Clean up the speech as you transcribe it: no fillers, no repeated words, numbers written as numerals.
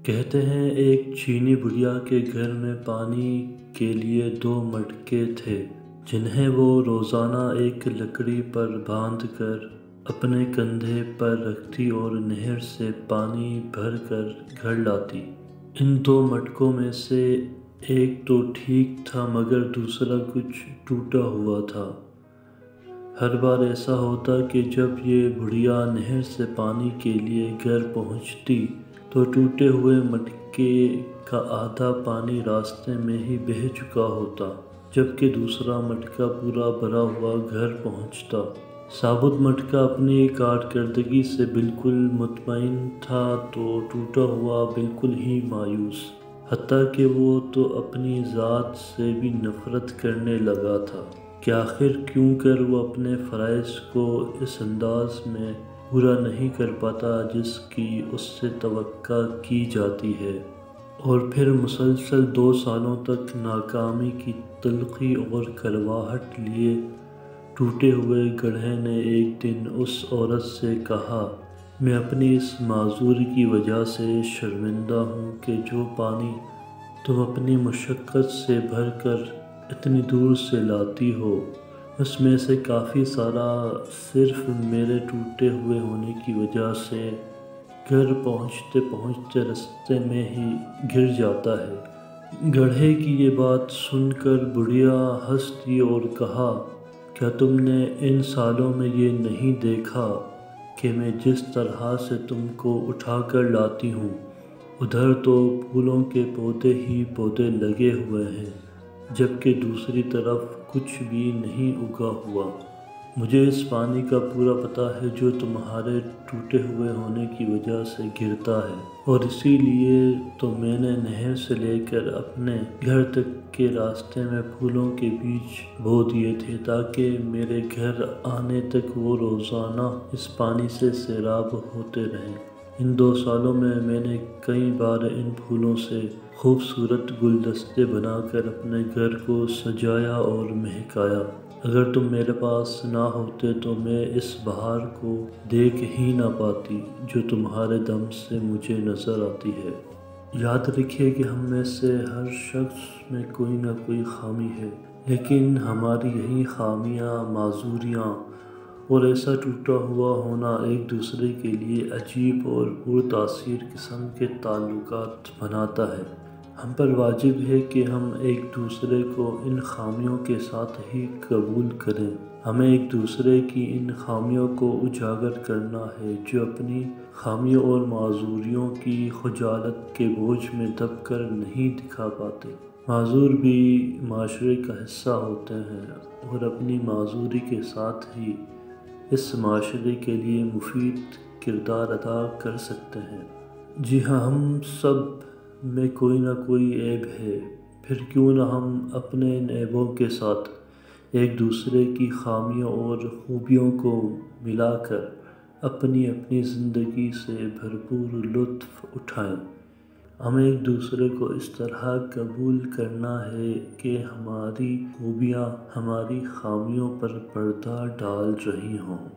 کہتے ہیں ایک چینی بڑھیا کے گھر میں پانی کے لیے 2 مٹکے تھے جنہیں وہ روزانہ ایک لکڑی پر باندھ کر اپنے کندھے پر رکھتی اور نہر سے پانی بھر کر گھر لاتی۔ ان 2 مٹکوں میں سے ایک تو ٹھیک تھا مگر دوسرا کچھ ٹوٹا ہوا تھا۔ ہر بار ایسا ہوتا کہ جب یہ بڑھیا نہر سے پانی کے لیے گھر پہنچتی تو ٹوٹے ہوئے مٹکے کا آدھا پانی راستے میں ہی بہہ چکا ہوتا، جبکہ دوسرا مٹکا پورا بھرا ہوا گھر پہنچتا۔ ثابت مٹکا اپنی کارکردگی سے بالکل مطمئن تھا تو ٹوٹا ہوا بالکل ہی مایوس، حتیٰ کہ وہ تو اپنی ذات سے بھی نفرت کرنے لگا تھا کہ آخر کیوں کر وہ اپنے فرائض کو اس انداز میں پورا نہیں کر پاتا جس کی اس سے توقع کی جاتی ہے۔ اور پھر مسلسل 2 سالوں تک ناکامی کی تلخی اور کڑواہٹ لیے ٹوٹے ہوئے گڑھے نے ایک دن اس عورت سے کہا، میں اپنی اس معذوری کی وجہ سے شرمندہ ہوں کہ جو پانی تم اپنی مشقت سے بھر کر اتنی دور سے لاتی ہو اس میں سے کافی سارا صرف میرے ٹوٹے ہوئے ہونے کی وجہ سے گھر پہنچتے پہنچتے رستے میں ہی گر جاتا ہے۔ گڑھے کی یہ بات سن کر بڑھیا ہنس دی اور کہا، کیا تم نے ان سالوں میں یہ نہیں دیکھا کہ میں جس طرح سے تم کو اٹھا کر لاتی ہوں ادھر تو پھولوں کے پودے ہی پودے لگے ہوئے ہیں جبکہ دوسری طرف کچھ بھی نہیں اگا ہوا۔ مجھے اس پانی کا پورا پتہ ہے جو تمہارے ٹوٹے ہوئے ہونے کی وجہ سے گرتا ہے، اور اسی لیے تو میں نے نہر سے لے کر اپنے گھر تک کے راستے میں پھولوں کے بیج بو دیے تھے تاکہ میرے گھر آنے تک وہ روزانہ اس پانی سے سیراب ہوتے رہیں۔ ان 2 سالوں میں نے کئی بار ان پھولوں سے خوبصورت گلدستے بنا کر اپنے گھر کو سجایا اور مہکایا۔ اگر تم میرے پاس نہ ہوتے تو میں اس بہار کو دیکھ ہی نہ پاتی جو تمہارے دم سے مجھے نظر آتی ہے۔ یاد رکھیے کہ ہم میں سے ہر شخص میں کوئی نہ کوئی خامی ہے، لیکن ہماری یہی خامیاں، معذوریاں اور ایسا ٹوٹا ہوا ہونا ایک دوسرے کے لیے عجیب اور پرتاثیر قسم کے تعلقات بناتا ہے۔ ہم پر واجب ہے کہ ہم ایک دوسرے کو ان خامیوں کے ساتھ ہی قبول کریں۔ ہمیں ایک دوسرے کی ان خامیوں کو اجاگر کرنا ہے جو اپنی خامیوں اور معذوریوں کی خجالت کے بوجھ میں دب کر نہیں دکھا پاتے۔ معذور بھی معاشرے کا حصہ ہوتے ہیں اور اپنی معذوری کے ساتھ ہی اس معاشرے کے لیے مفید کردار ادا کر سکتے ہیں۔ جی ہاں، ہم سب میں کوئی نہ کوئی عیب ہے، پھر کیوں نہ ہم اپنے ان عیبوں کے ساتھ ایک دوسرے کی خامیوں اور خوبیوں کو ملا کر اپنی اپنی زندگی سے بھرپور لطف اٹھائیں۔ ہمیں ایک دوسرے کو اس طرح قبول کرنا ہے کہ ہماری خوبیاں ہماری خامیوں پر پردہ ڈال رہی ہوں۔